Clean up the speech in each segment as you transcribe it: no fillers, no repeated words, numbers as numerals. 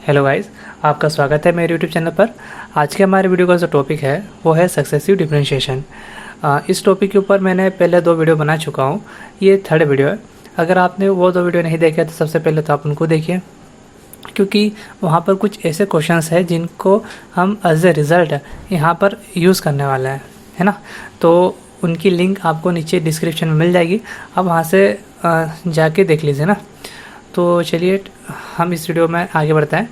Hello guys, आपका स्वागत है मेरे यूट्यूब चैनल पर। आज के हमारे वीडियो का जो टॉपिक है वो है सक्सेसिव डिफरेंशिएशन। इस टॉपिक के ऊपर मैंने पहले 2 वीडियो बना चुका हूँ, ये 3rd वीडियो है। अगर आपने वो 2 वीडियो नहीं देखे तो सबसे पहले तो आप उनको देखिए, क्योंकि वहाँ पर कुछ ऐसे क्वेश्चंस हैं जिनको हम एज ए रिज़ल्ट यहाँ पर यूज़ करने वाले हैं, है ना। तो उनकी लिंक आपको नीचे डिस्क्रिप्शन में मिल जाएगी, आप वहाँ से जाके देख लीजिए ना। तो चलिए हम इस वीडियो में आगे बढ़ते हैं।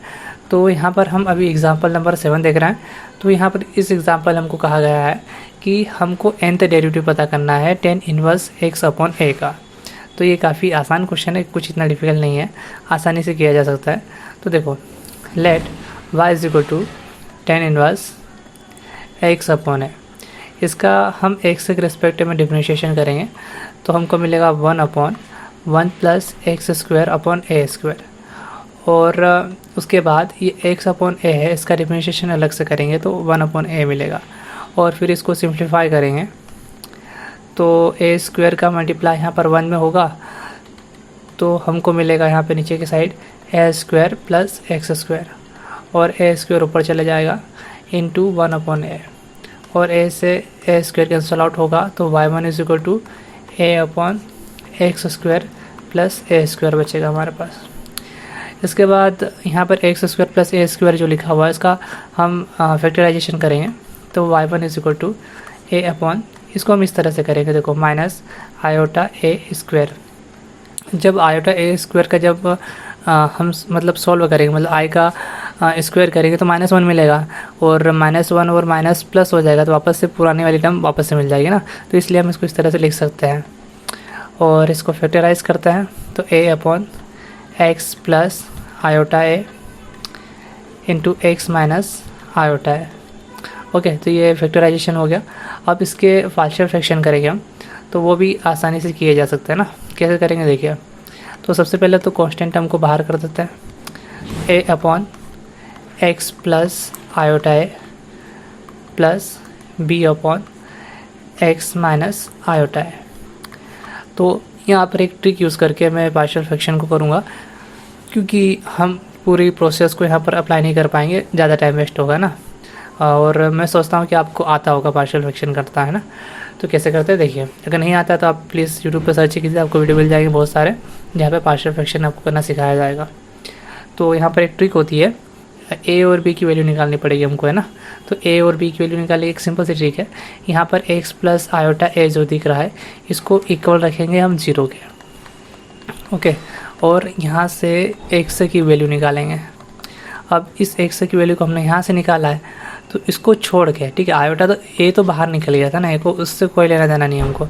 तो यहाँ पर हम अभी एग्जांपल नंबर 7 देख रहे हैं। तो यहाँ पर इस एग्जांपल हमको कहा गया है कि हमको nth डेरिवेटिव पता करना है tan inverse x upon a का। तो ये काफ़ी आसान क्वेश्चन है, कुछ इतना डिफिकल्ट नहीं है, आसानी से किया जा सकता है। तो देखो, let y is equal to tan inverse x upon a। इसका हम x के रिस्पेक्ट में डिफरेंशिएशन करेंगे तो हमको मिलेगा 1/1 प्लस एक्स स्क्वायर अपॉन ए स्क्वायर। और उसके बाद ये x अपॉन a है, इसका डिफरेंशिएशन अलग से करेंगे तो 1/a मिलेगा। और फिर इसको सिंप्लीफाई करेंगे तो a स्क्वायर का मल्टीप्लाई यहाँ पर 1 में होगा, तो हमको मिलेगा यहाँ पे नीचे की side a square plus x square, और a स्क्वायर ऊपर चले जाएगा इंटू 1/a, और a से a स्क्वायर कैंसल आउट होगा तो y1 is equal to a upon x square plus a square बचेगा हमारे पास। इसके बाद यहाँ पर x square plus a square जो लिखा हुआ है इसका हम फैक्टराइजेशन करेंगे तो y1 is equal to a upon, इसको हम इस तरह से करेंगे, देखो माइनस आयोटा ए स्क्वायर। जब आयोटा ए स्क्वायर का जब हम मतलब सॉल्व करेंगे, मतलब आई का स्क्वायर करेंगे तो -1 मिलेगा, और -1 और माइनस प्लस हो जाएगा तो वापस से पुरानी वाली टर्म वापस से मिल जाएगी ना। तो इसलिए हम इसको इस तरह से लिख सकते हैं और इसको फैक्टराइज करते हैं तो a upon X plus iota A into X minus iota A. Okay, तो ये फैक्टराइजेशन हो गया। अब इसके पार्शियल फ्रैक्शन करेंगे हम, तो वो भी आसानी से किए जा सकते हैं ना। कैसे करेंगे देखिए, तो सबसे पहले तो कांस्टेंट टर्म को बाहर कर देते हैं, a upon X plus iota A plus b upon x minus iota A. तो यहाँ पर एक ट्रिक यूज़ करके मैं पार्शियल फ्रैक्शन को करूँगा, क्योंकि हम पूरी प्रोसेस को यहाँ पर अप्लाई नहीं कर पाएंगे, ज़्यादा टाइम वेस्ट होगा ना। और मैं सोचता हूँ कि आपको आता होगा पार्शियल फ्रैक्शन करता है ना। तो कैसे करते हैं देखिए, अगर नहीं आता तो आप प्लीज़ यूट्यूब पर सर्च कीजिए, आपको वीडियो मिल जाएंगे बहुत सारे जहाँ पे पार्शियल फ्रैक्शन आपको करना सिखाया जाएगा। तो यहाँ पर एक ट्रिक होती है, a और b की वैल्यू निकालनी पड़ेगी हमको, है ना। तो a और b की वैल्यू निकालने एक सिंपल सी ट्रिक है, यहाँ पर x प्लस आयोटा a जो दिख रहा है इसको इक्वल रखेंगे हम 0 के। ओके, और यहाँ से x की वैल्यू निकालेंगे। अब इस x की वैल्यू को हमने यहाँ से निकाला है तो इसको छोड़ के, ठीक है, आयोटा तो a तो बाहर निकल गया था ना, a को उससे कोई लेना देना नहीं हमको,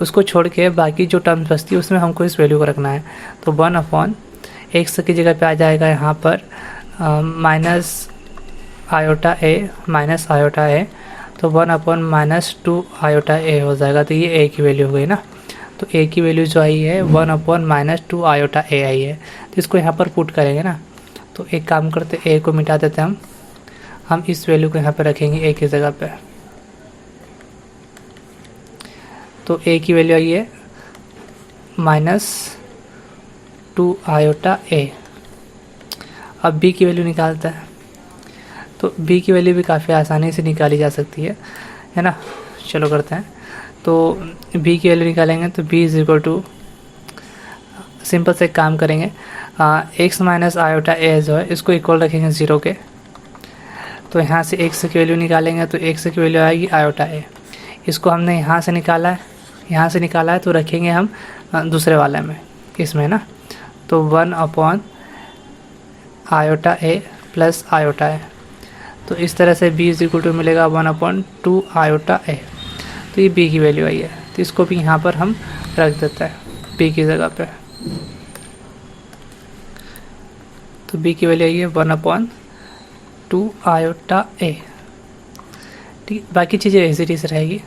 उसको छोड़ के बाकी जो टर्म्स बचती है उसमें हमको इस वैल्यू को रखना है। तो 1/x की जगह पे आ जाएगा यहाँ पर minus iota A minus iota A, तो 1/-2 आयोटा ए हो जाएगा। तो ये a की वैल्यू हो गई ना। तो a की वैल्यू जो आई है 1/-2 आयोटा ए आई है, तो इसको यहाँ पर पुट करेंगे ना। तो एक काम करते, a को मिटा देते हैं हम इस वैल्यू को यहाँ पर रखेंगे a की जगह पे। तो a की वैल्यू आई है -2 आयोटा ए। अब b की वैल्यू निकालते हैं, तो b की वैल्यू भी काफ़ी आसानी से निकाली जा सकती है ना। चलो करते हैं, तो b की वैल्यू निकालेंगे तो b is equal to, simple से काम करेंगे, x माइनस आयोटा ए जो है इसको इक्वल रखेंगे 0 के। तो यहाँ से x की वैल्यू निकालेंगे तो x की वैल्यू आएगी आयोटा ए। इसको हमने यहाँ से निकाला है, तो रखेंगे हम दूसरे वाले में, इसमें ना। तो 1/ iota A plus iota A, तो इस तरह से b इज इक्वल टू मिलेगा 1/2 आयोटा ए। तो ये b की वैल्यू आई है, तो इसको भी यहाँ पर हम रख देते हैं b की जगह पे। तो b की वैल्यू आई है 1/2 आयोटा ए, ठीक। बाकी चीज़ें ऐसी टीज रहेगी।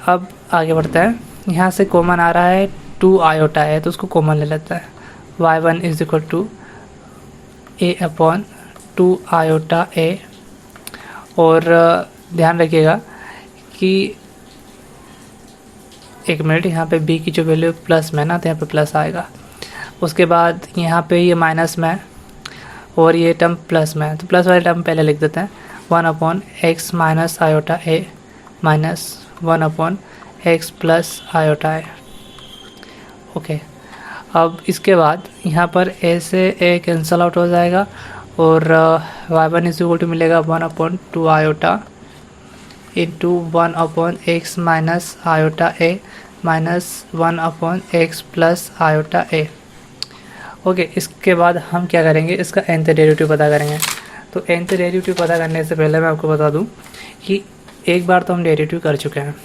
अब आगे बढ़ते हैं, यहाँ से कॉमन आ रहा है 2 आयोटा है तो उसको कॉमन ले लेता है। y1 is equal to a/2 iota A. और ध्यान रखिएगा कि एक मिनट, यहाँ पे b की जो वैल्यू प्लस में ना, तो यहाँ पे प्लस आएगा। उसके बाद यहाँ पे ये माइनस में, और ये टर्म प्लस में है, तो प्लस वाले टर्म पहले लिख देते हैं। 1/x minus iota A minus 1/x plus iota A. Okay, अब इसके बाद यहाँ पर ए से ए कैंसल आउट हो जाएगा और y1 इज इक्वल टू मिलेगा 1/2 iota into 1/x minus iota A minus 1/x plus iota A. Okay, इसके बाद हम क्या करेंगे, इसका nth डेरिवेटिव पता करेंगे। तो nth डेरिवेटिव पता करने से पहले मैं आपको बता दूं कि एक बार तो हम डेरिवेटिव कर चुके हैं,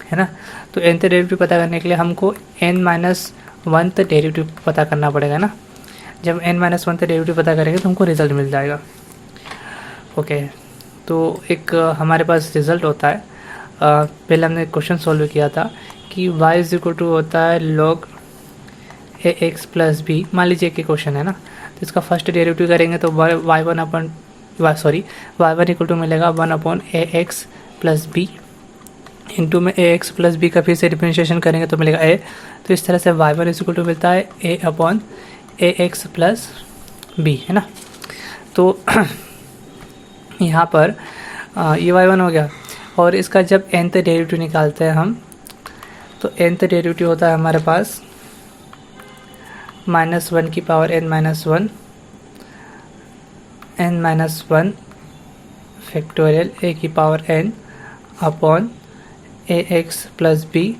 है ना। तो nth डेरिवेटिव पता करने के लिए हमको n-1th डेरिवेटिव पता करना पड़ेगा ना। जब n-1th डेरिवेटिव पता करेंगे तो हमको रिज़ल्ट मिल जाएगा। ओके, तो एक हमारे पास रिज़ल्ट होता है, पहले हमने क्वेश्चन सॉल्व किया था कि y इज इक्वल टू होता है log ax प्लस बी। मान लीजिए कि क्वेश्चन है ना, तो इसका फर्स्ट डेरिवेटिव करेंगे तो y1 इक्वल टू मिलेगा 1/ax प्लस बी इंटू में ax प्लस बी का फिर से डिफरेंशिएशन करेंगे तो मिलेगा a। तो इस तरह से y1 इक्वल टू मिलता है a/ax प्लस बी, है ना। तो यहाँ पर ये y1 हो गया और इसका जब nth डेरिवेटिव निकालते हैं हम, तो nth डेरिवेटिव होता है हमारे पास -1 की power n-1 n-1 factorial a की power n upon ax plus b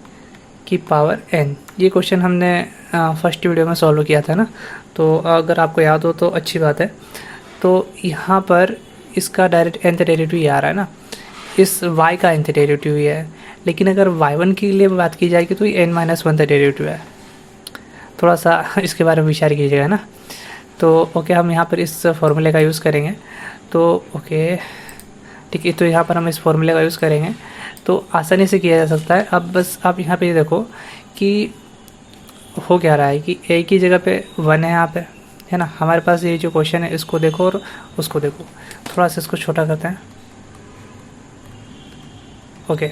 की पावर n। ये क्वेश्चन हमने फर्स्ट वीडियो में सॉल्व किया था ना, तो अगर आपको याद हो तो अच्छी बात है। तो यहाँ पर इसका डायरेक्ट nth डेरिवेटिव ये आ रहा है ना, इस y का nth डेरिवेटिव ये है। लेकिन अगर y1 के लिए बात की जाएगी तो ये n-1 डेरिवेटिव है। थोड़ा सा इसके बारे में विचार कीजिएगा ना। तो ओके, हम यहाँ पर इस फॉर्मूले का यूज़ करेंगे। तो ओके ठीक है, तो यहाँ पर हम इस फॉर्मूले का यूज़ करेंगे तो आसानी से किया जा सकता है। अब बस आप यहाँ पे देखो कि हो क्या रहा है कि a की जगह पे 1 है यहाँ पे, है ना। हमारे पास ये जो क्वेश्चन है इसको देखो और उसको देखो, थोड़ा सा इसको छोटा करते हैं। ओके,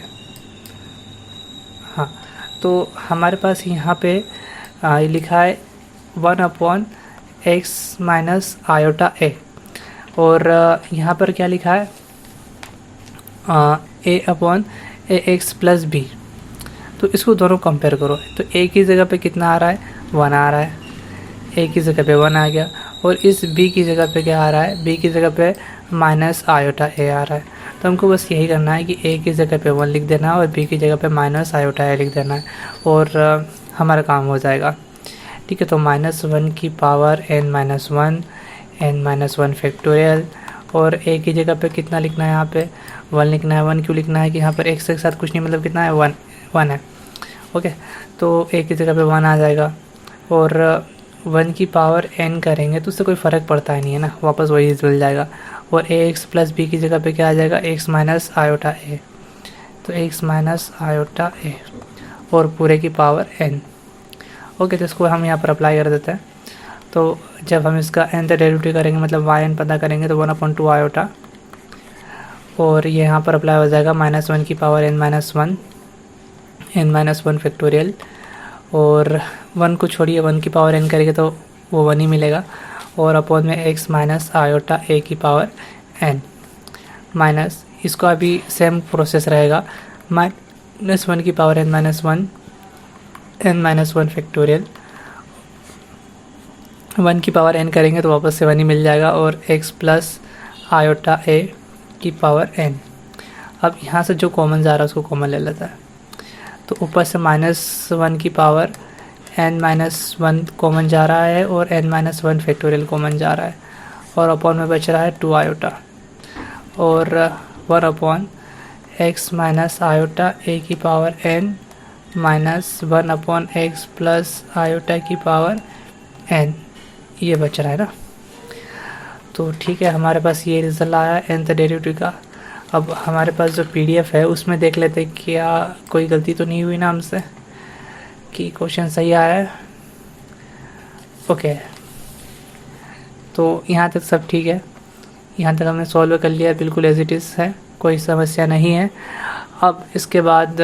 हाँ, तो हमारे पास यहाँ पे लिखा है 1/x माइनस आयोटा ए और यहाँ पर क्या लिखा है a/ax प्लस बी। तो इसको दोनों कंपेयर करो, तो a की जगह पे कितना आ रहा है, 1 आ रहा है, a की जगह पे 1 आ गया और इस b की जगह पे क्या आ रहा है, b की जगह पे माइनस आयोटा a आ रहा है। तो हमको बस यही करना है कि a की जगह पे 1 लिख देना है और b की जगह पे माइनस आयोटा a लिख देना है और हमारा काम हो जाएगा। ठीक है, तो -1 की पावर n-1 फैक्टोरियल और a की जगह पे कितना लिखना है, यहाँ पे 1 लिखना है। 1 क्यों लिखना है कि यहाँ पर x के साथ कुछ नहीं, मतलब कितना है, 1 है। ओके, तो a की जगह पे 1 आ जाएगा और 1 की पावर n करेंगे तो उससे कोई फ़र्क पड़ता ही नहीं है ना, वापस वही मिल जाएगा। और ax प्लस b की जगह पे क्या आ जाएगा, x माइनस आयोटा a, तो x माइनस आयोटा a और पूरे की पावर n। ओके, तो इसको हम यहाँ पर अप्लाई कर देते हैं। तो जब हम इसका nth डेरिवेटिव करेंगे, मतलब yn पता करेंगे, तो 1/2 आयोटा और ये यहाँ पर अप्लाई हो जाएगा -1 की पावर n-1 फैक्टोरियल और 1 को छोड़िए, 1 की पावर n करेंगे तो वो 1 ही मिलेगा और अपॉन में x माइनस आयोटा a की पावर n माइनस, इसको अभी सेम प्रोसेस रहेगा, -1 की पावर n-1 फैक्टोरियल। 1 की पावर n करेंगे तो वापस से 1 ही मिल जाएगा और x प्लस आयोटा a की पावर n। अब यहाँ से जो कॉमन जा रहा है उसको कॉमन ले लेता है, तो ऊपर से -1 की पावर n-1 कॉमन जा रहा है और n-1 फैक्टोरियल कॉमन जा रहा है और अपॉन में बच रहा है 2 आयोटा और 1/x माइनस आयोटा a की power n minus 1/x plus iota की पावर n, ये बच रहा है ना। तो ठीक है, हमारे पास ये रिजल्ट आया nth डेरिवेटिव का। अब हमारे पास जो PDF है उसमें देख लेते हैं क्या कोई गलती तो नहीं हुई ना हमसे, कि क्वेश्चन सही आया है। ओके, तो यहाँ तक सब ठीक है, यहाँ तक हमने सॉल्व कर लिया, बिल्कुल एज इट इज़ है, कोई समस्या नहीं है। अब इसके बाद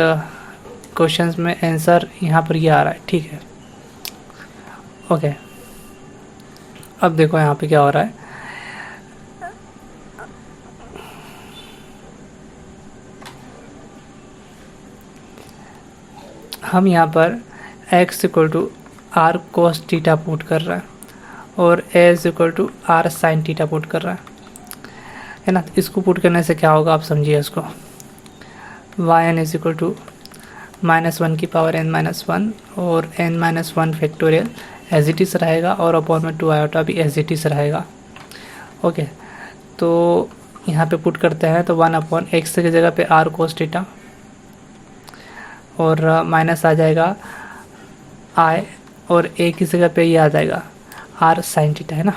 क्वेश्चंस में आंसर यहाँ पर ये आ रहा है, ठीक है। ओके, अब देखो यहाँ पे क्या हो रहा है हम यहाँ पर x equal to R cos theta put कर रहा है और a is equal to R sine theta put कर रहा है ना। इसको पुट करने से क्या होगा आप समझिए इसको। yn इज इक्वल टू -1 की पावर n माइनस वन और n minus one factorial as it is रहेगा और अपॉन में 2 आयोटा भी एज इट इज़ रहेगा। ओके, तो यहाँ पे पुट करते हैं तो 1/x की जगह पे r कोस थीटा और माइनस आ जाएगा i और a की जगह पे ये आ जाएगा r साइन थीटा, है ना,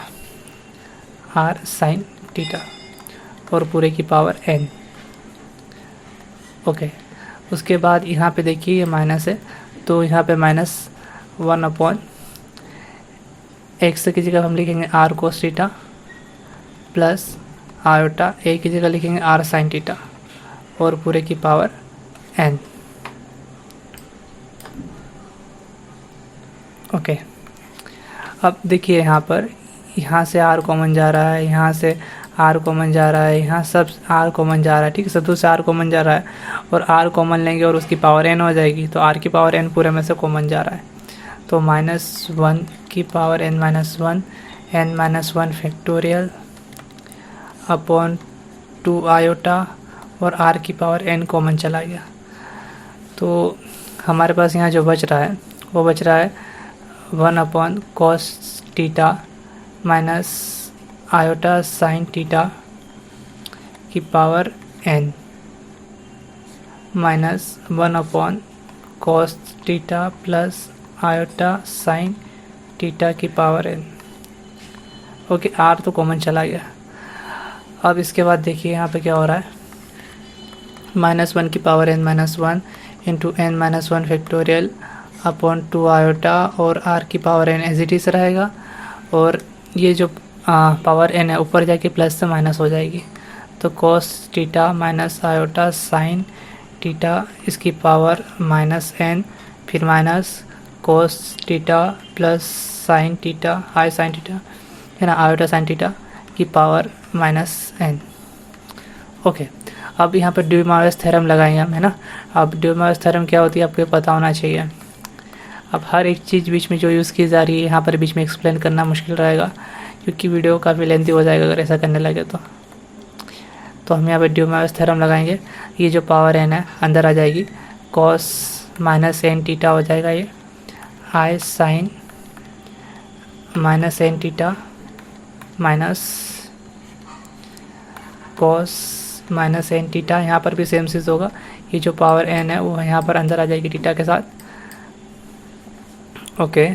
r साइन थीटा और पूरे की पावर n। ओके, उसके बाद यहाँ पे देखिए ये माइनस है तो यहाँ पे -1/x की जगह हम लिखेंगे r cos theta plus iota a की जगह लिखेंगे r साइन थीटा और पूरे की पावर n। ओके, अब देखिए यहाँ से r कॉमन जा रहा है, यहाँ से r कॉमन जा रहा है, यहाँ सब r कॉमन जा रहा है, ठीक है, सब से r कॉमन जा रहा है और r कॉमन लेंगे और उसकी पावर n हो जाएगी तो r की पावर n पूरे में से कॉमन जा रहा है तो -1 की power n minus one n minus one factorial upon 2 iota और r की पावर n कॉमन चला गया तो हमारे पास यहाँ जो बच रहा है वो बच रहा है 1/cos theta minus iota sine theta की power n minus 1/cos theta plus iota sine theta की पावर n। ओके, r तो कॉमन चला गया। अब इसके बाद देखिए यहाँ पे क्या हो रहा है, -1 की power n minus one into n minus one factorial upon 2 iota और r की power n as it is रहेगा और ये जो पावर n है ऊपर जाके प्लस से माइनस हो जाएगी तो cos theta minus iota sine theta इसकी पावर -n फिर minus cos theta plus sine theta I sine theta, है ना, आयोटा साइन थीटा की पावर -n। ओके, अब यहाँ पे ड्यूमार्स थ्योरम लगाएंगे हम, है ना। अब ड्यूमार्स थ्योरम क्या होती है आपको पता होना चाहिए। अब हर एक चीज़ बीच में जो यूज़ की जा रही है यहाँ पर बीच में एक्सप्लेन करना मुश्किल रहेगा क्योंकि वीडियो काफ़ी लेंथी हो जाएगा अगर ऐसा करने लगे तो हम यहाँ पे ड्यूमार्स थ्योरम लगाएंगे। ये जो पावर n है अंदर आ जाएगी, cos -n थीटा हो जाएगा, ये I sine -n theta minus cos -n theta, यहाँ पर भी सेम चीज़ होगा। ये जो पावर n है वो यहाँ पर अंदर आ जाएगी थीटा के साथ। Okay,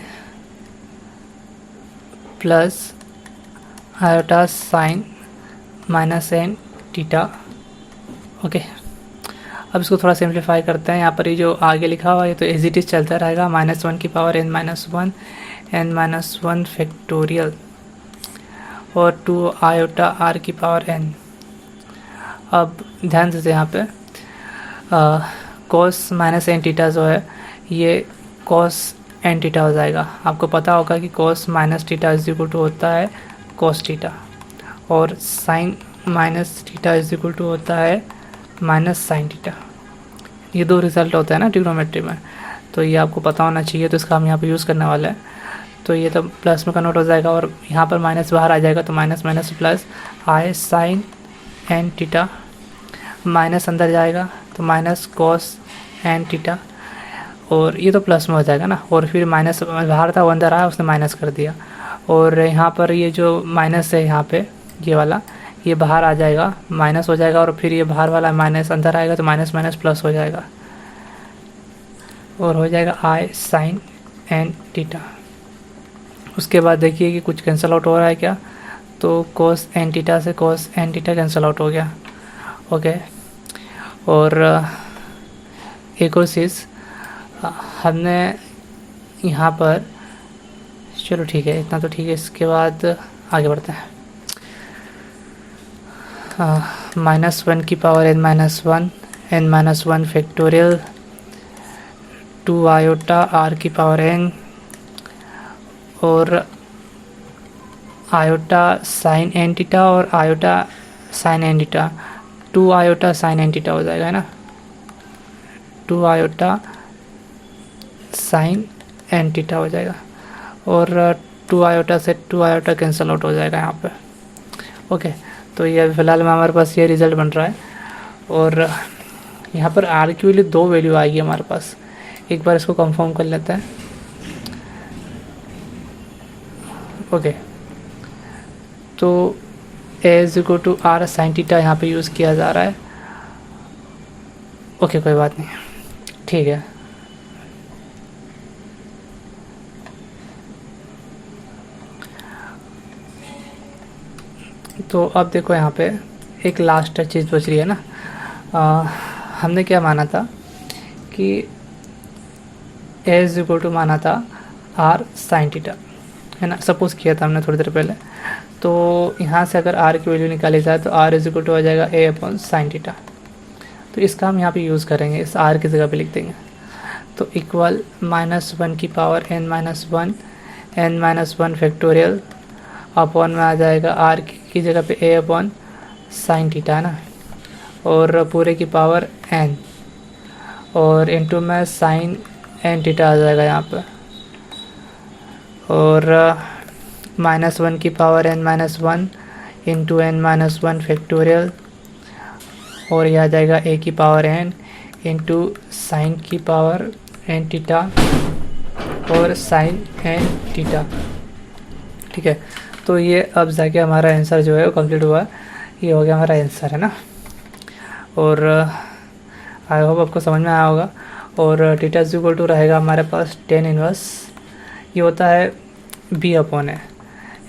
plus iota sine -n theta. Okay, अब इसको थोड़ा सिंप्लीफाई करते हैं। यहाँ पर ये जो आगे लिखा हुआ है तो एज इट इज़ चलता रहेगा, -1 की power n minus one n minus one factorial और 2 आयोटा r की पावर n। अब ध्यान से यहाँ पे cos -n थीटा जो है ये cos n थीटा हो जाएगा। आपको पता होगा कि cos minus theta is equal to होता है cos थीटा और sin minus theta is equal to होता है माइनस साइन थीटा। ये दो रिजल्ट होता है ना ट्रिग्नोमेट्री में, तो ये आपको पता होना चाहिए। तो इसका हम यहाँ पे यूज़ करने वाले हैं। तो ये तो प्लस में कन्वर्ट हो जाएगा और यहाँ पर माइनस बाहर आ जाएगा तो माइनस माइनस प्लस आई साइन n थीटा, माइनस अंदर जाएगा तो माइनस cos n थीटा और ये तो प्लस में हो जाएगा ना, और फिर माइनस बाहर था वो अंदर आया उसने माइनस कर दिया और यहाँ पर ये जो माइनस है यहाँ पे ये वाला ये बाहर आ जाएगा, माइनस हो जाएगा और फिर ये बाहर वाला माइनस अंदर आएगा तो माइनस माइनस प्लस हो जाएगा और हो जाएगा आई साइन n थीटा। उसके बाद देखिए कि कुछ कैंसिल आउट हो रहा है क्या, तो cos n थीटा से cos n theta cancel out हो गया। ओके, और एक और चीज़ हमने यहाँ पर, चलो ठीक है इतना तो ठीक है। इसके बाद आगे बढ़ते हैं। -1 की power n minus one n minus one factorial 2 iota r की पावर n और आयोटा साइन n थीटा और iota sine n theta, 2 iota sine n theta हो जाएगा, है ना, 2 आयोटा साइन एन थीटा हो जाएगा, और 2 आयोटा से 2 आयोटा कैंसिल आउट हो जाएगा यहाँ पे। ओके, तो ये फिलहाल में हमारे पास ये रिज़ल्ट बन रहा है, और यहाँ पर आर की वैल्यू 2 वैल्यू आएगी हमारे पास। एक बार इसको कंफर्म कर लेते हैं। ओके, तो A is equal to R sine theta यहाँ पे यूज़ किया जा रहा है। ओके, कोई बात नहीं, ठीक है। तो अब देखो यहाँ पे एक लास्ट चीज़ बच रही है ना। हमने क्या माना था कि ए इज इक्वल टू माना था आर साइन थीटा, है ना, सपोज किया था हमने थोड़ी देर पहले। तो यहाँ से अगर आर की वैल्यू निकाली जाए तो आर इज इक्वल टू आ जाएगा ए अपॉन साइन थीटा। तो इसका हम यहाँ पे यूज़ करेंगे, इस आर की जगह पे लिख देंगे। तो इक्वल -1 की पावर n-1 फैक्टोरियल अपॉन में आ जाएगा आर की जगह पे ए अपॉन साइन थीटा, है ना, और पूरे की पावर n, और इंटू में साइन एन थीटा आ जाएगा यहाँ पे, और -1 की power n-1 into n-1 factorial, और यह आ जाएगा ए की पावर n इंटू साइन की पावर n थीटा और साइन n थीटा। ठीक है, तो ये अब जाके हमारा आंसर जो है वो कंप्लीट हुआ। ये हो गया हमारा आंसर, है ना, और आई होप आपको समझ में आया होगा। और थीटा इज इक्वल टू रहेगा हमारे पास tan इनवर्स, ये होता है b अपॉन ए,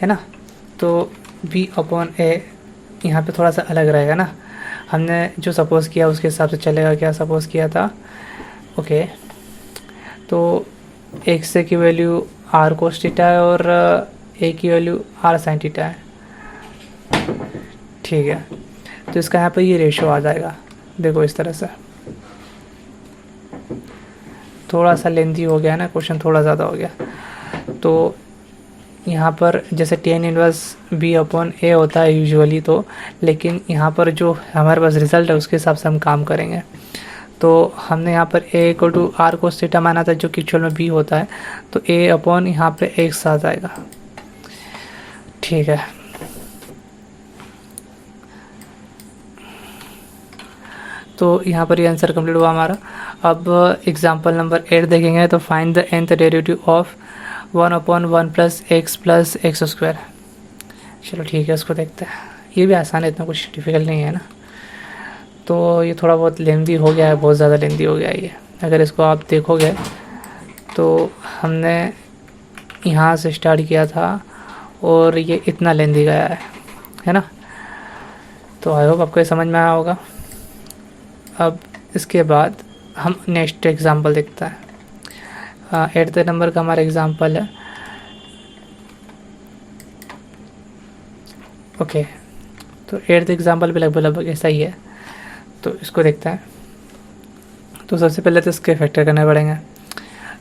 है ना। तो b अपॉन ए यहाँ पे थोड़ा सा अलग रहेगा ना, हमने जो सपोज़ किया उसके हिसाब से चलेगा। क्या सपोज़ किया था? ओके, तो x की वैल्यू r कोस थीटा है और a की वैल्यू r साइन थीटा है। ठीक है, तो इसका यहाँ पे ये रेशो आ जाएगा, देखो इस तरह से। थोड़ा सा लेंथी हो गया ना क्वेश्चन, थोड़ा ज़्यादा हो गया। तो यहाँ पर जैसे tan inverse b upon a होता है यूजुअली, तो लेकिन यहाँ पर जो हमारे पास रिज़ल्ट है उसके हिसाब से हम काम करेंगे। तो हमने यहाँ पर a equal to r cos theta माना था, जो कि एक्चुअल में b होता है। तो a अपॉन यहाँ पे x आ जाएगा। ठीक है, तो यहाँ पर ये आंसर कंप्लीट हुआ हमारा। अब एग्जांपल नंबर 8 देखेंगे। तो find the nth derivative of 1/1 plus x square. चलो ठीक है, उसको देखते हैं। ये भी आसान है, इतना कुछ डिफिकल्ट नहीं है ना। तो ये थोड़ा बहुत लेंदी हो गया है, बहुत ज़्यादा लेंदी हो गया है ये। अगर इसको आप देखोगे तो हमने यहाँ से स्टार्ट किया था और ये इतना लेंदी गया है ना। तो आई होप आपको ये समझ में आया होगा। अब इसके बाद हम नेक्स्ट एग्जांपल देखते हैं। 8th नंबर का हमारा एग्जांपल है। ओके, तो 8th एग्जांपल भी लगभग ऐसा ही है। तो इसको देखते हैं। तो सबसे पहले तो इसके फैक्टर करने पड़ेंगे।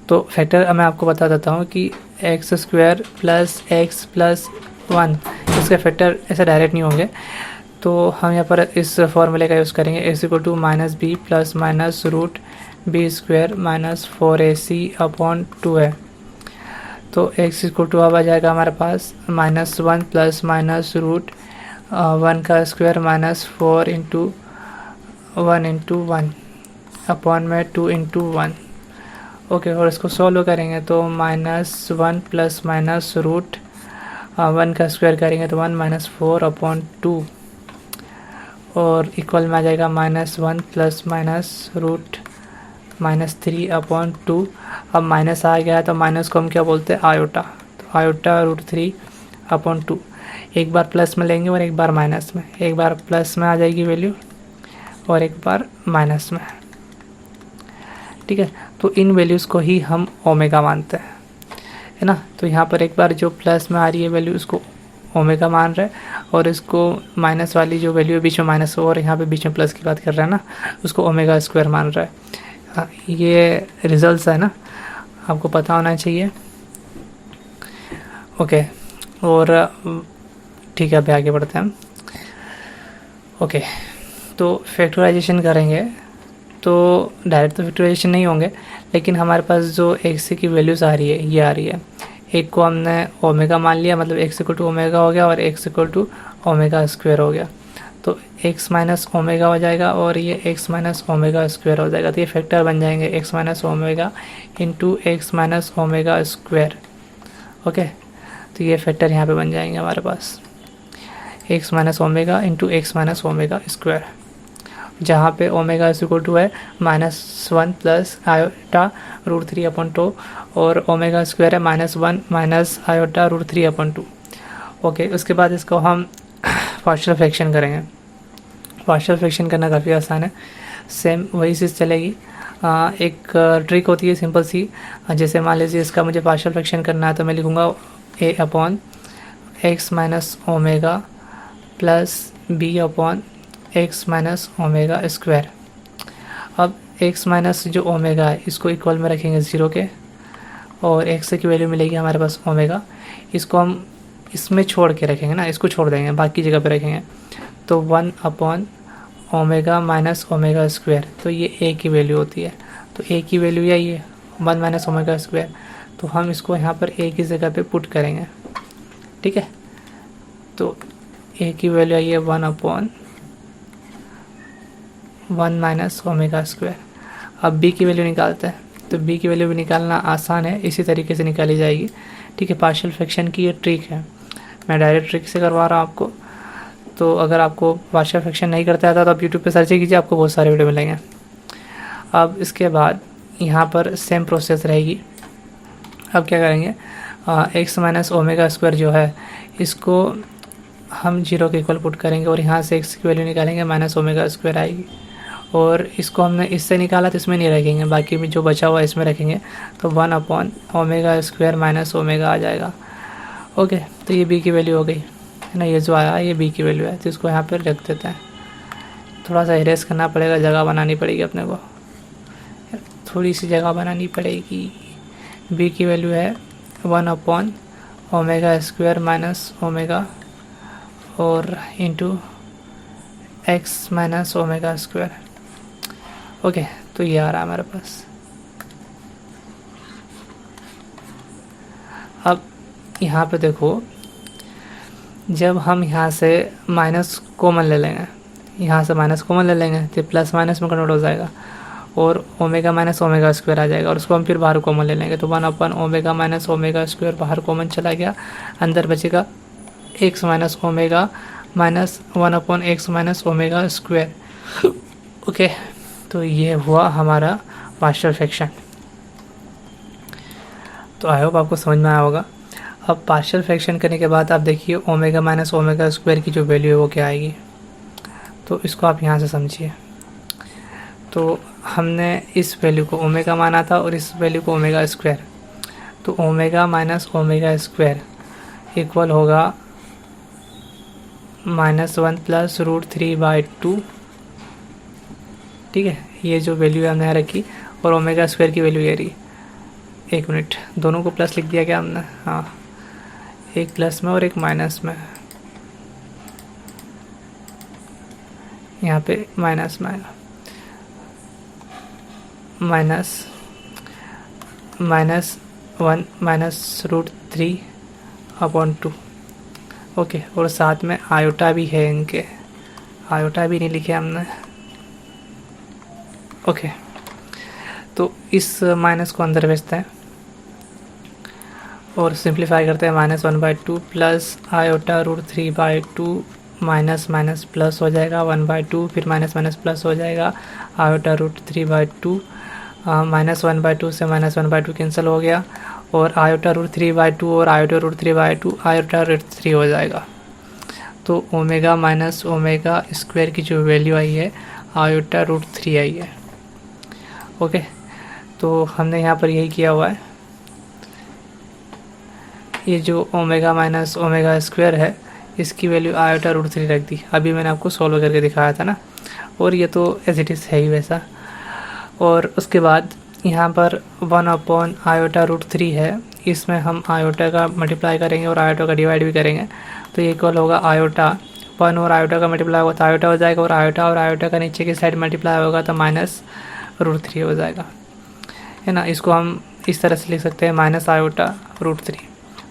तो फैक्टर मैं आपको बता देता हूँ कि x square plus x plus 1, इसके फैक्टर ऐसे डायरेक्ट नहीं होंगे। तो हम यहाँ पर इस फॉर्मूले का यूज़ करेंगे। X equal to minus B plus minus root B square minus 4ac upon 2 है। तो एक्स इक्वल टू अब आ जाएगा हमारे पास -1 प्लस माइनस रूट 1 का स्क्वायर माइनस 4 इंटू 1 अपॉन में 2 इंटू 1। ओके, और इसको सॉल्व करेंगे तो -1 प्लस माइनस रूट 1 का स्क्वायर करेंगे तो 1 माइनस 4 अपॉन 2, और इक्वल में आ जाएगा -1 प्लस माइनस रूट -3 अपॉन 2। अब माइनस आ गया है तो माइनस को हम क्या बोलते हैं? आयोटा। तो आयोटा √3 अपॉन 2। एक बार प्लस में लेंगे और एक बार माइनस में। एक बार प्लस में आ जाएगी वैल्यू और एक बार माइनस में। ठीक है, तो इन वैल्यूज़ को ही हम ओमेगा मानते हैं, है ना। तो यहाँ पर एक बार जो प्लस में आ रही है वैल्यू उसको ओमेगा मान रहे हैं, और इसको माइनस वाली जो वैल्यू है बीच में माइनस और यहाँ पे बीच में प्लस की बात कर रहे हैं ना, उसको ओमेगा स्क्वायर मान रहा है। ये रिजल्ट्स है ना, आपको पता होना चाहिए। ओके, और ठीक है, अभी आगे बढ़ते हैं हम। ओके, तो फैक्टराइजेशन करेंगे तो डायरेक्ट तो फैक्टराइजेशन नहीं होंगे, लेकिन हमारे पास जो एक्स की वैल्यूज़ आ रही है ये आ रही है। एक को हमने ओमेगा मान लिया, मतलब एक्स इक्वल टू ओमेगा हो गया और x equal to omega square हो गया, तो एक्स माइनस ओमेगा हो जाएगा और ये एक्स माइनस ओमेगा स्क्वायर हो जाएगा। तो ये फैक्टर बन जाएंगे X minus omega into X minus omega square. Okay, तो ये फैक्टर यहाँ पे बन जाएंगे हमारे पास X minus omega into X minus omega square, जहाँ पे ओमेगा इज इक्वल टू है -1 प्लस आयोटा √3/2 और ओमेगा स्क्वायर है -1 माइनस आयोटा √3/2। ओके, उसके बाद इसको हम पार्शियल फ्रैक्शन करेंगे। पार्शियल फ्रैक्शन करना काफ़ी आसान है, सेम वही चीज़ चलेगी। एक ट्रिक होती है सिंपल सी, जैसे मान लीजिए इसका मुझे पार्शियल फ्रैक्शन करना है तो मैं लिखूँगा a upon x minus omega plus B upon x minus omega square. अब एक्स माइनस जो ओमेगा है इसको इक्वल में रखेंगे 0 के, और एक्स की वैल्यू मिलेगी हमारे पास ओमेगा। इसको हम इसमें छोड़ के रखेंगे ना, इसको छोड़ देंगे, बाकी जगह पे रखेंगे, तो 1 upon omega minus omega square. तो ये ए की वैल्यू होती है, तो ए की वैल्यू यही है 1 माइनस ओमेगा स्क्वायर, तो हम इसको यहाँ पर ए की जगह पे पुट करेंगे। ठीक है, तो ए की वैल्यू आई है 1 अपॉन 1 माइनस ओमेगा स्क्वायर। अब बी की वैल्यू निकालते हैं, तो बी की वैल्यू भी निकालना आसान है, इसी तरीके से निकाली जाएगी। ठीक है, पार्शियल फ्रैक्शन की ये ट्रिक है, मैं डायरेक्ट ट्रिक से करवा रहा हूँ आपको। तो अगर आपको पार्शियल फ्रैक्शन नहीं करता आता तो आप यूट्यूब पे सर्च कीजिए, आपको बहुत सारे वीडियो मिलेंगे। अब इसके बाद यहाँ पर सेम प्रोसेस रहेगी। अब क्या करेंगे, एक्स माइनस ओमेगा स्क्वायर जो है इसको हम 0 के इक्वल पुट करेंगे और यहाँ से एक्स की वैल्यू निकालेंगे, माइनस ओमेगा स्क्वायर आएगी, और इसको हमने इससे निकाला तो इसमें नहीं रखेंगे, बाकी में जो बचा हुआ इसमें रखेंगे, तो 1 upon omega square minus omega आ जाएगा। ओके, तो ये बी की वैल्यू हो गई है ना, ये जो आया ये बी की वैल्यू है, तो इसको यहाँ पर रख देते हैं। थोड़ा सा इरेज करना पड़ेगा, जगह बनानी पड़ेगी अपने को, थोड़ी सी जगह बनानी पड़ेगी। बी की वैल्यू है 1 upon omega square minus omega और into X minus omega square. Okay, तो ये आ रहा है हमारे पास। अब यहाँ पे देखो, जब हम यहाँ से माइनस कॉमन ले लेंगे, यहाँ से माइनस कॉमन ले लेंगे तो प्लस माइनस में कन्वर्ट हो जाएगा और ओमेगा माइनस ओमेगा स्क्वायर आ जाएगा, और उसको हम फिर बाहर कॉमन ले लेंगे, तो 1 upon omega minus omega square बाहर कॉमन चला गया, अंदर बचेगा x minus omega minus 1 upon x minus omega square. Okay, तो ये हुआ हमारा पार्शियल फ्रैक्शन। तो आई होप आपको समझ में आया होगा। अब पार्शियल फ्रैक्शन करने के बाद आप देखिए ओमेगा माइनस ओमेगा स्क्वायर की जो वैल्यू है वो क्या आएगी, तो इसको आप यहाँ से समझिए। तो हमने इस वैल्यू को ओमेगा माना था और इस वैल्यू को ओमेगा स्क्वायर, तो omega minus omega square equal होगा -1 प्लस √3/2। ठीक है, ये जो वैल्यू है हमने यहाँ रखी, और ओमेगा स्क्वायर की वैल्यू ये रही। एक मिनट, दोनों को प्लस लिख दिया क्या हमने? हाँ, एक प्लस में और एक माइनस में, यहाँ पे माइनस में आएगा, -1 माइनस √3/2। ओके, और साथ में आयोटा भी है, इनके आयोटा भी नहीं लिखे हमने। ओके, तो इस माइनस को अंदर भेजते हैं और सिंप्लीफाई करते हैं, -1/2 plus iota √3/2 minus minus plus हो जाएगा 1/2, फिर माइनस माइनस प्लस हो जाएगा आयोटा √3/2, -1/2 से -1/2 कैंसिल हो गया, और आयोटा √3/2 और आयोटा √3/2 आयोटा √3 हो जाएगा। तो ओमेगा माइनस ओमेगा स्क्वायर की जो वैल्यू आई है आयोटा √3 आई है। ओके, तो हमने यहाँ पर यही किया हुआ है, ये जो ओमेगा माइनस ओमेगा स्क्वायर है इसकी वैल्यू आयोटा √3 रख दी। अभी मैंने आपको सॉल्व करके दिखाया था ना, और ये तो एज इट इज़ है ही वैसा। और उसके बाद यहाँ पर 1 अपॉन आयोटा √3 है, इसमें हम आयोटा का मल्टीप्लाई करेंगे और आयोटा का डिवाइड भी करेंगे, तो ये इक्वल होगा आयोटा 1 और आयोटा का मल्टीप्लाई होगा तो आयोटा हो जाएगा, और आयोटा का नीचे की साइड मल्टीप्लाई होगा तो माइनस √3 हो जाएगा, है ना। इसको हम इस तरह से लिख सकते हैं -i/√3।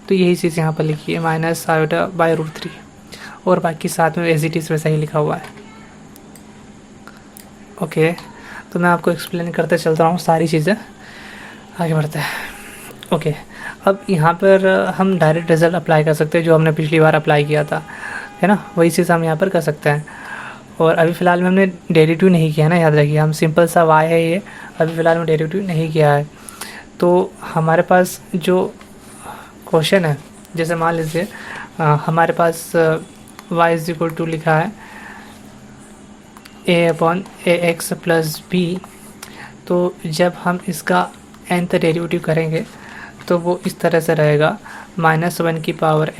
तो यही चीज़ यहाँ पर लिखी है -i/√3, और बाकी साथ में एज इट इज़ वैसा ही लिखा हुआ है। ओके, तो मैं आपको एक्सप्लेन करते चलता हूँ सारी चीज़ें, आगे बढ़ते हैं। ओके, अब यहाँ पर हम डायरेक्ट रिजल्ट अप्लाई कर सकते हैं जो हमने पिछली बार अप्लाई किया था, है ना। वही चीज़ हम यहाँ पर कर सकते हैं। और अभी फ़िलहाल में हमने डेरिवेटिव नहीं किया ना, याद रखिए, हम सिंपल सा y है ये, अभी फ़िलहाल में डेरिवेटिव नहीं किया है। तो हमारे पास जो क्वेश्चन है, जैसे मान लीजिए हमारे पास y = लिखा है a/ax + b। तो जब हम इसका nth डेरिवेटिव करेंगे तो वो इस तरह से रहेगा -1 की power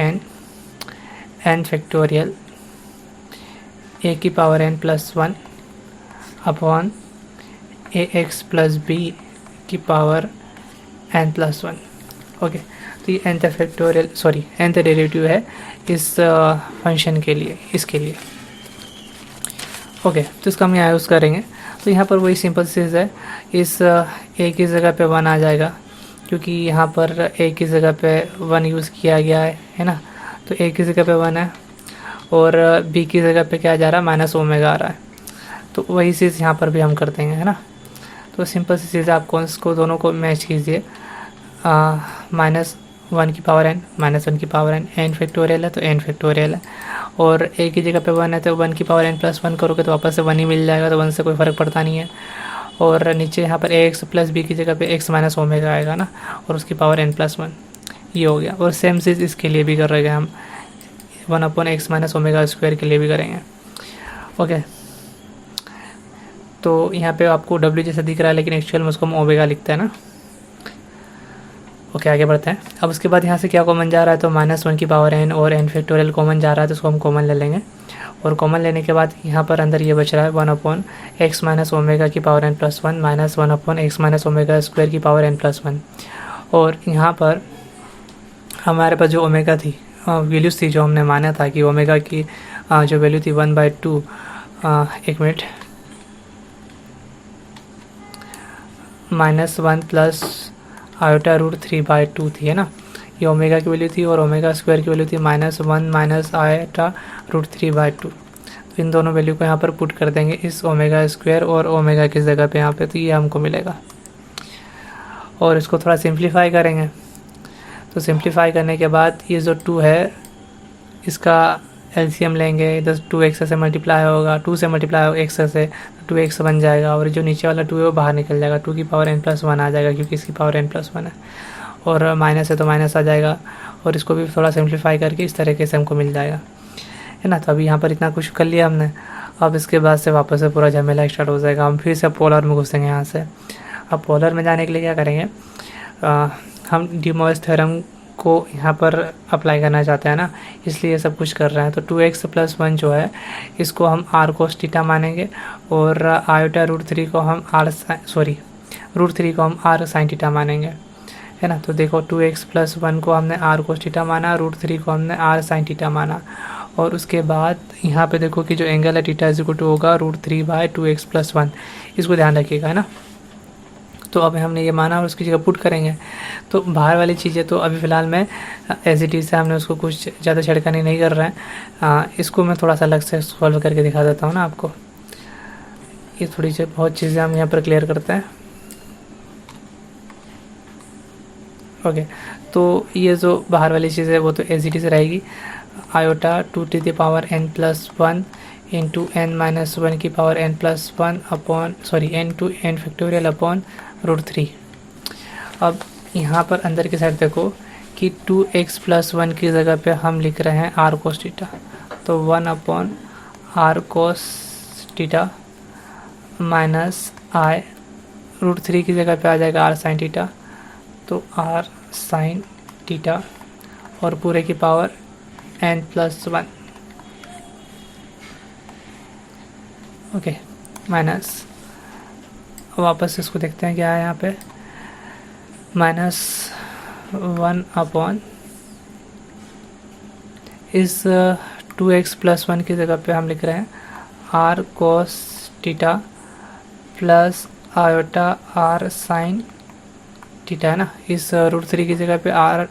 n factorial a⁻n+1 upon ax + b की पावर n+1। ओके, तो ये nth डेरिवेटिव है इस फंक्शन के लिए, इसके लिए। ओके, तो इसका हम यहाँ यूज़ करेंगे। तो यहाँ पर वही सिंपल चीज़ है, इस a की जगह पे 1 आ जाएगा, क्योंकि यहाँ पर a की जगह पे 1 यूज़ किया गया है ना। तो a की जगह पे 1 है, और b की जगह पे क्या जा रहा है, -ω आ रहा है। तो वही चीज़ यहाँ पर भी हम कर देंगे, है ना। तो सिंपल सी चीज़, आपको इसको दोनों को मैच कीजिए। -1 की पावर n, -1 की पावर n फैक्टोरियल है तो n फैक्टोरियल है, और a की जगह पे 1 है तो 1 की पावर n+1 करोगे तो वापस से 1 ही मिल जाएगा, तो 1 से कोई फ़र्क पड़ता नहीं है। और नीचे यहाँ पर ax + b की जगह पे x - ω आएगा ना, और उसकी पावर n+1, ये हो गया। और सेम चीज़ इसके लिए भी कर रहे हैं हम, 1/x - ω² के लिए भी करेंगे। ओके, तो यहाँ पे आपको w जैसा दिख रहा है, लेकिन एक्चुअल में उसको हम ओमेगा लिखते हैं ना। ओके, आगे बढ़ते हैं। अब उसके बाद यहाँ से क्या कॉमन जा रहा है, तो -1 की पावर n और n फैक्टोरियल कॉमन जा रहा है, तो उसको हम कॉमन ले लेंगे। और कॉमन लेने के बाद यहाँ पर अंदर ये बच रहा है 1/x - ω की पावर n+1 -1/x - ω² की पावर n+1। और यहाँ पर हमारे पास जो ओमेगा थी, वैल्यूज़ थी जो हमने माना था कि ओमेगा की जो वैल्यू थी 1/2, एक मिनट, -1 + i/√3/2 थी, है ना। ये ओमेगा की वैल्यू थी, और ω² की वैल्यू थी -1 - i/√3/2। तो इन दोनों वैल्यू को यहाँ पर पुट कर देंगे इस ω² और ओमेगा की जगह पे यहाँ पे, तो ये हमको मिलेगा। और इसको थोड़ा सिंप्लीफाई करेंगे, तो सिंप्लीफाई करने के बाद ये जो 2 है इसका एलसीएम लेंगे, इधर 2x से मल्टीप्लाई होगा, 2 से मल्टीप्लाई होगा x से, तो 2x बन जाएगा, और जो नीचे वाला 2 है वो बाहर निकल जाएगा, 2 की पावर n+1 आ जाएगा, क्योंकि इसकी पावर n+1 है। और माइनस है तो माइनस आ जाएगा, और इसको भी थोड़ा सिंप्लीफाई करके इस तरीके से हमको मिल जाएगा, है ना। तो अभी यहाँ पर इतना कुछ कर लिया हमने। अब इसके बाद से वापस से पूरा झमेला स्टार्ट हो जाएगा, हम फिर से पोलर में घुसेंगे यहाँ से। अब पोलर में जाने के लिए क्या करेंगे, हम डी मोइस थ्योरम को यहाँ पर अप्लाई करना चाहते हैं ना, इसलिए सब कुछ कर रहे हैं। तो 2x + 1 जो है इसको हम r cos थीटा मानेंगे, और i/√3 को हम √3 को हम r sin थीटा मानेंगे, है ना। तो देखो 2x + 1 को हमने r cos थीटा माना, √3 को हमने r sin थीटा माना, और उसके बाद यहाँ पे देखो कि जो एंगल है थीटा = होगा √3/2x + 1, इसको ध्यान रखिएगा, है ना। तो अब हमने ये माना और उसकी जगह पुट करेंगे। तो बाहर वाली चीज़ें तो अभी फ़िलहाल में एज इट इज़ से हमने उसको कुछ ज़्यादा छेड़खानी नहीं कर रहे हैं। इसको मैं थोड़ा सा अलग से सॉल्व करके दिखा देता हूँ ना आपको। ये थोड़ी सी बहुत चीज़ें हम यहाँ पर क्लियर करते हैं। ओके, तो ये जो बाहर वाली चीज़ है वो तो एज इट इज़ रहेगी, आयोटा 2n+1 इंटू n-1 की power n+1 upon n factorial upon √3। अब यहाँ पर अंदर की साइड देखो कि 2x + 1 की जगह पे हम लिख रहे हैं r cos थीटा, तो 1/r cos theta minus i √3 की जगह पे आ जाएगा r sin थीटा, तो r sin थीटा और पूरे की पावर n+1। ओके, माइनस, वापस इसको देखते हैं क्या है यहाँ पे, -1 अपॉन इस 2x + 1 की जगह पे हम लिख रहे हैं r cos theta plus iota R sine theta है ना, इस √3 की जगह पे आर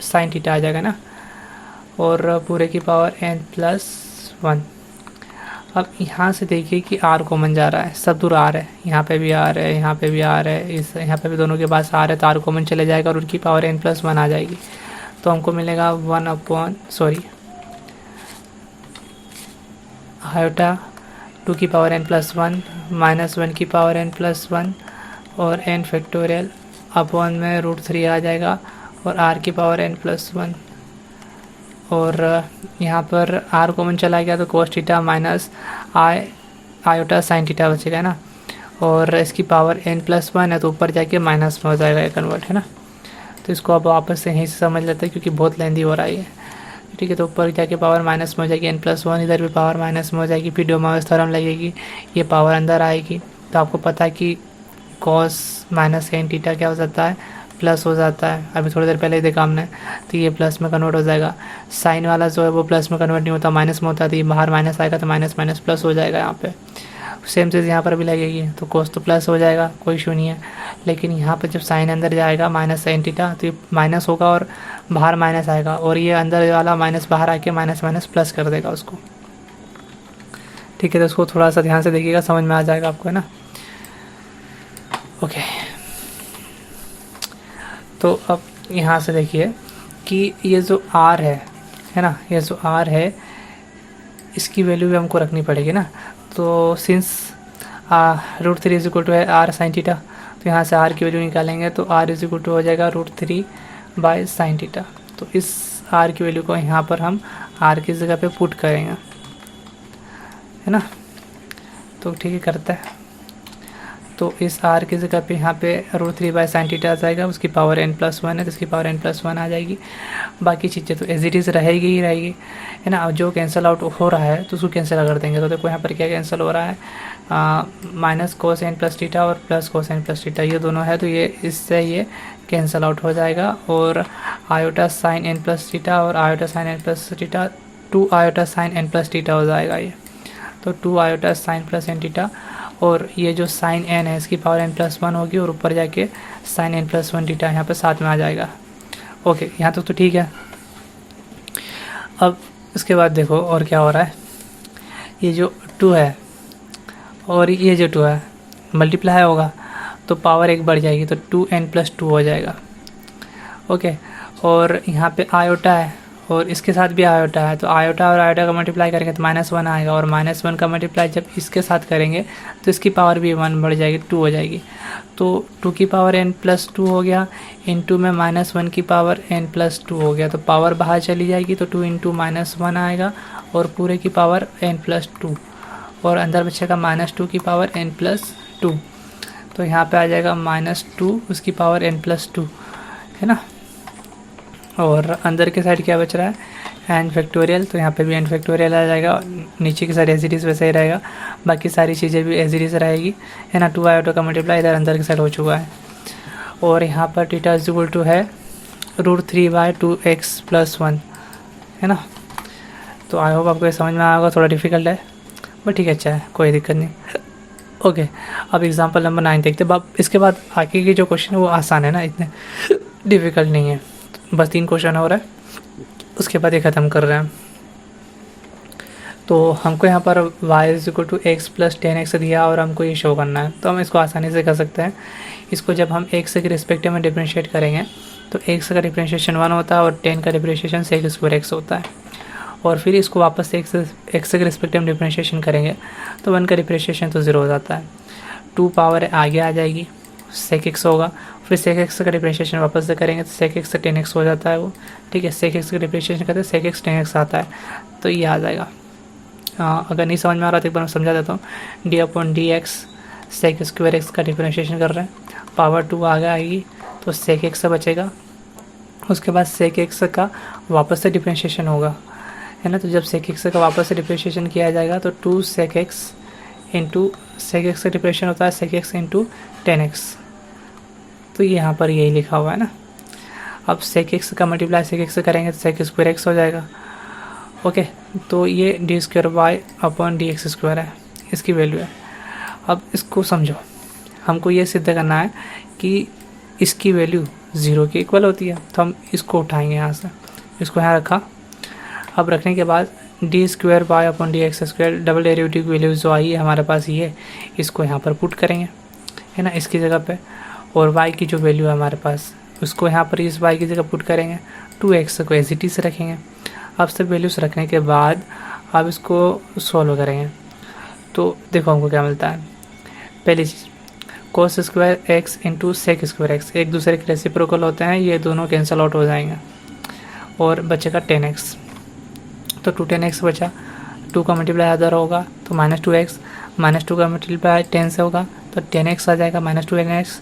साइन थीटा आ जाएगा ना, और पूरे की पावर n+1। अब यहाँ से देखिए कि r कॉमन जा रहा है, सब दूर r है, यहाँ पे भी r है, यहाँ पे भी r है, इस यहाँ पे भी दोनों के पास r है, तो r कॉमन चले जाएगा और उनकी पावर n+1 आ जाएगी। तो हमको मिलेगा आयोटा 2 की पावर n+1 -1 की पावर n+1 और n फैक्टोरियल अपॉन में √3 आ जाएगा और r की पावर n+1, और यहाँ पर r कॉमन चला गया तो cos theta minus iota sine theta बचेगा ना, और इसकी पावर n+1 है तो ऊपर जाके माइनस में हो जाएगा ये कन्वर्ट है ना। तो इसको अब वापस से यहीं से समझ लेते हैं क्योंकि बहुत लेंदी हो रहा है, ठीक है। तो ऊपर जाके पावर माइनस में हो जाएगी n+1, इधर भी पावर माइनस में हो जाएगी, फिर डोमावस थ्योरम लगेगी, ये पावर अंदर आएगी। तो आपको पता है कि cos -n थीटा क्या हो जाता है, प्लस हो जाता है, अभी थोड़ी देर पहले ही देखा हमने, तो ये प्लस में कन्वर्ट हो जाएगा। साइन वाला जो है वो प्लस में कन्वर्ट नहीं होता, माइनस में होता है, तो ये बाहर माइनस आएगा तो माइनस माइनस प्लस हो जाएगा यहाँ पे। सेम चीज़ यहाँ पर भी लगेगी, तो कोस तो प्लस हो जाएगा, कोई इशू नहीं है। लेकिन यहाँ पर जब साइन अंदर जाएगा -sin थीटा तो ये माइनस होगा और बाहर माइनस आएगा, और ये अंदर वाला माइनस बाहर आके माइनस माइनस प्लस कर देगा उसको, ठीक है। तो उसको थोड़ा सा ध्यान से देखिएगा, समझ में आ जाएगा आपको है ना। ओके, तो अब यहाँ से देखिए कि ये जो r है ना, ये जो r है इसकी वैल्यू भी हमको रखनी पड़ेगी ना। तो सिंस √3 इज इक्वल टू है r साइन थीटा, तो यहाँ से r की वैल्यू निकालेंगे तो r इज इक्वल टू हो जाएगा √3/sin थीटा। तो इस r की वैल्यू को यहाँ पर हम r की जगह पे पुट करेंगे है ना। तो ठीक है, करता है। तो इस r की जगह पे यहाँ पे √3/sin थीटा आ जाएगा, उसकी पावर n+1 है तो इसकी पावर n+1 आ जाएगी। बाकी चीज़ें तो एज इट इज़ रहेगी ही रहेगी है ना। जो कैंसिल आउट हो रहा है तो उसको कैंसिल कर देंगे। तो देखो यहाँ पर क्या कैंसिल हो रहा है, minus cos n plus theta और plus cos n plus theta, ये दोनों है तो ये इससे ये कैंसिल आउट हो जाएगा, और iota sine n plus theta और iota sine n plus theta 2 iota sine n plus theta हो जाएगा ये। तो 2 iota sine plus n theta, और ये जो साइन n है इसकी पावर n+1 होगी, और ऊपर जाके साइन n+1 थीटा यहाँ पे साथ में आ जाएगा। ओके, यहाँ तक तो ठीक है। अब इसके बाद देखो और क्या हो रहा है, ये जो 2 है और ये जो 2 है मल्टीप्लाई होगा तो पावर 1 बढ़ जाएगी, तो 2n+2 हो जाएगा। ओके, और यहाँ पे आयोटा है और इसके साथ भी आयोटा है, तो आयोटा और आयोटा का मल्टीप्लाई करेंगे तो -1 आएगा, और -1 का मल्टीप्लाई जब इसके साथ करेंगे तो इसकी पावर भी 1 बढ़ जाएगी, 2 हो जाएगी। तो 2 की पावर n+2 हो गया, इनटू में -1 की पावर n+2 हो गया, तो पावर बाहर चली जाएगी तो 2 × -1 आएगा, और पूरे की पावर n+2, और अंदर बचेगा -2 की पावर n+2। तो यहाँ पे आ जाएगा -2 उसकी पावर n+2 है ना। और अंदर के साइड क्या बच रहा है, n फैक्टोरियल, तो यहाँ पे भी n फैक्टोरियल आ जाएगा, नीचे की साइड एज इट इज़ वैसे ही रहेगा, बाकी सारी चीज़ें भी एज इट इज़ रहेगी है ना। 2 आयोटा का मल्टीप्लाई इधर अंदर की साइड हो चुका है, और यहाँ पर थीटा इज इक्वल टू है √3/2x + 1 है ना। तो आई होप आपको ये समझ में आया होगा, थोड़ा डिफिकल्ट है बट ठीक है, अच्छा है, कोई दिक्कत नहीं। ओके, अब एग्जाम्पल नंबर 9 देखते हैं। अब इसके बाद आगे के जो क्वेश्चन है वो आसान है ना, इतने डिफ़िकल्ट नहीं है, बस 3 क्वेश्चन हो रहा है, उसके बाद ये ख़त्म कर रहे हैं। तो हमको यहाँ पर y = x + 10x दिया और हमको ये शो करना है, तो हम इसको आसानी से कर सकते हैं। इसको जब हम x के रिस्पेक्टिव में डिफ्रेंशिएट करेंगे तो x का डिफ्रेंशिएशन 1 होता है और 10 का डिफ्रेंशिएशन sec² होता है, और फिर इसको वापस से x के रिस्पेक्टिव में डिफ्रेंशिएशन करेंगे तो 1 का डिफ्रेंशिएशन तो 0 हो जाता है, 2 पावर आगे आ जाएगी, sec x होगा, फिर sec x का डिफ्रेंशिएशन वापस से करेंगे तो sec x से 10x हो जाता है वो, ठीक है। sec x का डिफ्रेंशिएशन करते हैं sec x 10x आता है, तो ये आ जाएगा। अगर नहीं समझ में आ रहा तो एक बार मैं समझा देता हूँ। d/dx sec² x का डिफ्रेंशिएशन कर रहे हैं, पावर 2 आगे आएगी तो sec x से बचेगा, उसके बाद sec x का वापस से डिफ्रेंशिएशन होगा है ना। तो जब sec x का वापस से डिफ्रेंशिएशन किया जाएगा तो 2 sec x into sec x का डिफ्रेंशिएशन होता है sec x इंटू 10x, तो ये यहाँ पर यही लिखा हुआ है ना। अब sec x का मल्टीप्लाई sec x से करेंगे तो sec² x हो जाएगा। ओके, तो ये d² y/dx² है, इसकी वैल्यू है। अब इसको समझो, हमको ये सिद्ध करना है कि इसकी वैल्यू 0 के इक्वल होती है। तो हम इसको उठाएंगे यहाँ से, इसको यहाँ रखा। अब रखने के बाद D square Y upon D X square double derivative की वैल्यू जो आई है हमारे पास ये, इसको यहाँ पर पुट करेंगे, है ना, इसकी जगह पे। और y की जो वैल्यू है हमारे पास उसको यहाँ पर इस y की जगह पुट करेंगे। 2x को एज इट इज रखेंगे। अब सब वैल्यूज रखने के बाद अब इसको सॉल्व करेंगे तो देखो हमको क्या मिलता है। पहली चीज़ cos square X into sec square X एक दूसरे के रेसिप्रोकल होते हैं, ये दोनों कैंसिल आउट हो जाएंगे और बचेगा 10x। तो 2 10x बचा, 2 का मल्टीप्लाई अदर होगा तो -2x, -2 का मल्टीप्लाई 10 से होगा तो 10x आ जाएगा, -2x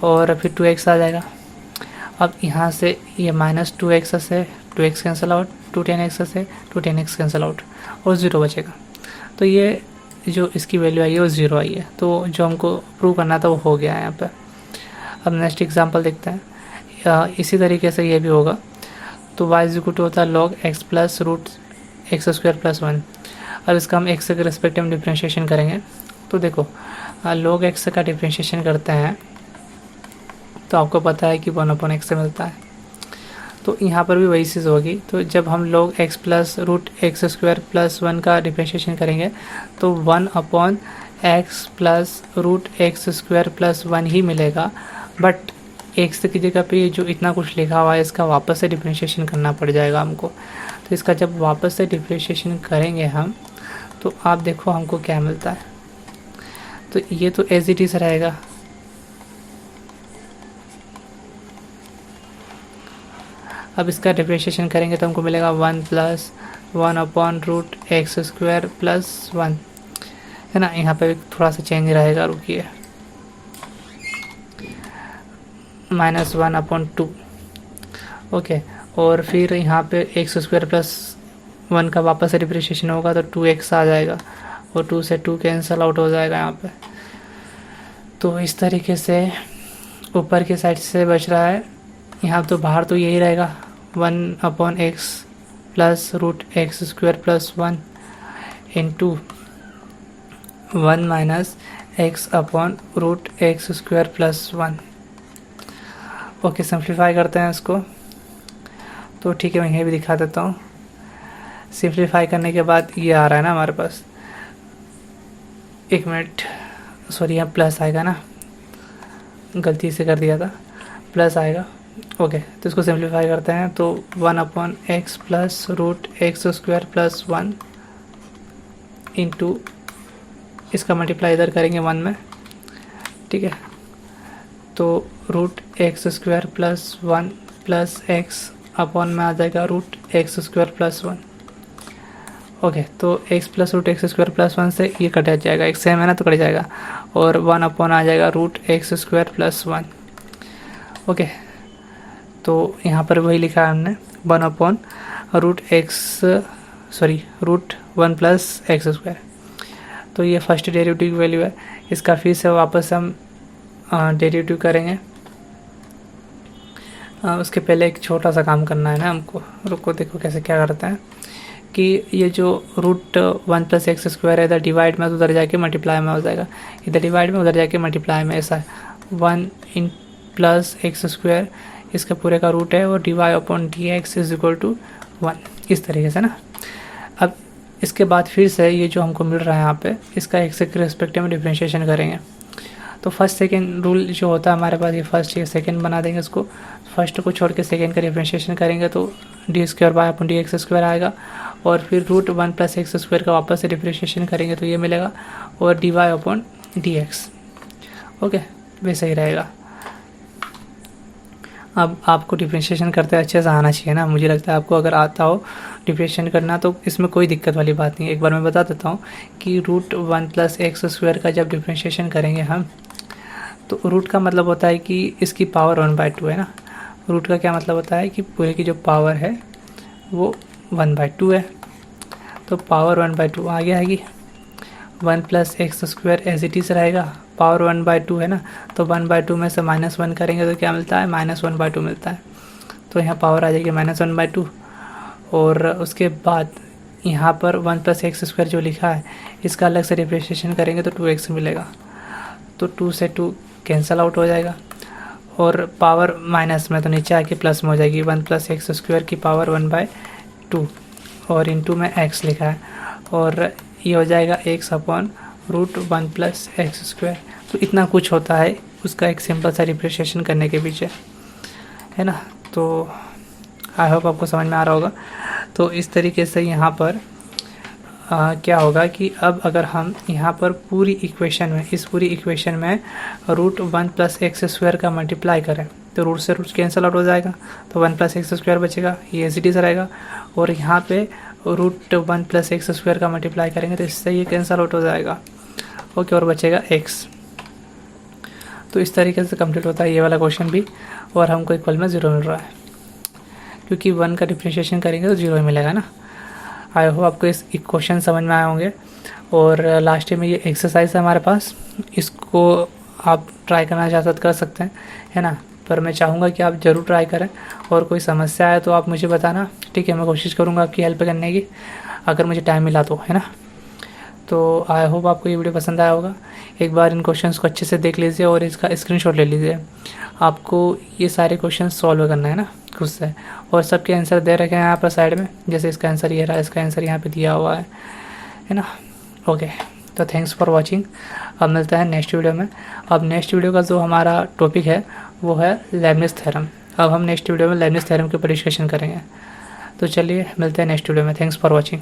और फिर 2x आ जाएगा। अब यहाँ से ये -2x से 2x कैंसिल आउट, 2 10x से 2 10x कैंसिल आउट और 0 बचेगा। तो ये जो इसकी वैल्यू आई है वो 0 आई है। तो जो हमको प्रूव करना था वो हो गया है यहाँ पे। अब नेक्स्ट एग्जांपल देखते हैं। इसी तरीके से ये भी होगा। तो y इज इक्वल टू होता है log x plus root x square plus 1। अब इसका हम x के रिस्पेक्टिव में डिफ्रेंशिएशन करेंगे। तो देखो log x का डिफ्रेंशिएशन करते हैं तो आपको पता है कि 1/x से मिलता है। तो यहाँ पर भी वही चीज़ होगी। तो जब हम log x plus root x square plus 1 का डिफ्रेंशिएशन करेंगे तो 1/x plus root x square plus 1 ही मिलेगा। बट x की जगह पे जो इतना कुछ लिखा हुआ है इसका वापस से डिफ्रेंशिएशन करना पड़ जाएगा हमको। तो इसका जब वापस से डिफ्रेंशिएशन करेंगे हम तो आप देखो हमको क्या मिलता है। तो ये तो एज इट इज रहेगा। अब इसका डिफ्रेंशिएशन करेंगे तो हमको मिलेगा 1 प्लस 1/रूट एक्स स्क्वायर प्लस 1, है ना। यहाँ पे थोड़ा सा चेंज रहेगा, रुकिए, -1/2। ओके, और फिर यहाँ पे एक्स स्क्वायर प्लस 1 का वापस से डिफ्रेंशिएशन होगा तो 2x आ जाएगा और 2 से 2 कैंसिल आउट हो जाएगा यहाँ पे। तो इस तरीके से ऊपर की साइड से बच रहा है। यहाँ तो बाहर तो यही रहेगा 1/x plus root x square plus 1 into 1 minus x/रूट X square plus 1। Okay, simplify करते हैं इसको। तो ठीक है, मैं यहीं भी दिखा देता हूँ। सिंप्लीफाई करने के बाद ये आ रहा है ना हमारे पास, एक मिनट, सॉरी यहाँ प्लस आएगा ना, गलती से कर दिया था, प्लस आएगा। ओके, तो इसको सिंप्लीफाई करते हैं तो 1/x plus root x square plus 1 into इसका मल्टीप्लाई इधर करेंगे 1 में, ठीक है। तो root x square plus 1 plus x upon में आ जाएगा root x square plus 1। Okay, तो x plus root x square plus 1 से ये कट जाएगा, एक सेम है ना तो कट जाएगा और 1 अपॉन आ जाएगा root x square plus 1। Okay, तो यहाँ पर वही लिखा है हमने 1 प्लस एक्स स्क्वायर। तो ये फर्स्ट डेरिवेटिव की वैल्यू है। इसका फिर से वापस हम डेरिवेटिव करेंगे। उसके पहले एक छोटा सा काम करना है ना हमको, रुको देखो कैसे क्या करते हैं कि ये जो रूट 1 प्लस एक्स स्क्वायर है इधर डिवाइड में, उधर जाके मल्टीप्लाई में हो जाएगा, इधर डिवाइड में उधर जाके मल्टीप्लाई में, ऐसा है। 1 इन प्लस एक्स स्क्वायर इसका पूरे का रूट है और dy/dx इज इक्वल टू 1, इस तरीके से ना। अब इसके बाद फिर से ये जो हमको मिल रहा है यहाँ पे इसका x के रिस्पेक्टिव में डिफ्रेंशिएशन करेंगे। तो फर्स्ट सेकेंड रूल जो होता है हमारे पास, ये फर्स्ट ये सेकेंड बना देंगे इसको, फर्स्ट को छोड़ के सेकेंड का डिफ्रेंशिएशन करेंगे तो d²/dx² आएगा और फिर रूट 1 प्लस एक्स स्क्वायर का वापस से डिफ्रेंशिएशन करेंगे तो ये मिलेगा और dy/dx। ओके, वैसे ही रहेगा। अब आपको डिफ्रेंशिएशन करते अच्छे से आना चाहिए ना, मुझे लगता है आपको अगर आता हो डिफ्रेंशिएशन करना तो इसमें कोई दिक्कत वाली बात नहीं है। एक बार मैं बता देता हूँ कि रूट 1 प्लस एक्स स्क्वायर का जब डिफ्रेंशिएशन करेंगे हम तो रूट का मतलब होता है कि इसकी पावर 1/2 है ना। रूट का क्या मतलब होता है कि पूरे की जो पावर है वो 1/2 है, तो पावर 1/2 आगे आएगी। 1 plus x square as it is रहेगा, पावर 1/2 है ना, तो 1/2 में से -1 करेंगे तो क्या मिलता है, -1/2 मिलता है। तो यहाँ पावर आ जाएगी -1/2 और उसके बाद यहाँ पर 1 प्लस एक्स स्क्वायर जो लिखा है इसका अलग से डिफ्रेंशिएशन करेंगे तो 2x मिलेगा। तो 2 से 2 कैंसिल आउट हो जाएगा, और पावर माइनस में तो नीचे आके प्लस में हो जाएगी, 1 + x² की पावर 1/2, और इंटू में x लिखा है, और ये हो जाएगा x/√1 + x²। तो इतना कुछ होता है उसका एक सिंपल सा रिप्रेजेंटेशन करने के पीछे, है ना। तो आई होप आपको समझ में आ रहा होगा। तो इस तरीके से यहाँ पर क्या होगा कि अब अगर हम यहाँ पर पूरी इक्वेशन में, इस पूरी इक्वेशन में √1 + x² का मल्टीप्लाई करें तो रूट से रूट कैंसिल आउट हो जाएगा, तो 1 + x² बचेगा, ये एज इट इज़ रहेगा। और यहाँ पे √1 + x² का मल्टीप्लाई करेंगे तो इससे ये कैंसिल आउट हो जाएगा, ओके, और बचेगा x। तो इस तरीके से कंप्लीट होता है ये वाला क्वेश्चन भी, और हमको इक्वल में 0 मिल रहा है, क्योंकि 1 का डिफरेंशिएशन करेंगे तो 0 ही मिलेगा ना। आई होप आपको इस क्वेश्चन समझ में आए होंगे। और लास्ट में ये एक्सरसाइज है हमारे पास, इसको आप ट्राई करना चाहते तो कर सकते हैं, है ना। पर मैं चाहूँगा कि आप ज़रूर ट्राई करें, और कोई समस्या है तो आप मुझे बताना, ठीक है। मैं कोशिश करूँगा आपकी हेल्प करने की, अगर मुझे टाइम मिला तो, है ना। तो आई होप आपको ये वीडियो पसंद आया होगा। एक बार इन क्वेश्चंस को अच्छे से देख लीजिए और इसका स्क्रीनशॉट ले लीजिए। आपको ये सारे क्वेश्चन सॉल्व करना है ना खुद से, और सबके आंसर दे रखे हैं यहाँ पर साइड में, जैसे इसका आंसर ये रहा, इसका आंसर यहाँ पे दिया हुआ है ना। ओके, तो थैंक्स फॉर वॉचिंग। अब मिलता है नेक्स्ट वीडियो में। अब नेक्स्ट वीडियो का जो हमारा टॉपिक है वो है लेबनिज़ थ्योरम। अब हम नेक्स्ट वीडियो में लेबनिज़ थ्योरम के ऊपर डिस्कशन करेंगे। तो चलिए मिलते हैं नेक्स्ट वीडियो में। Thanks for watching.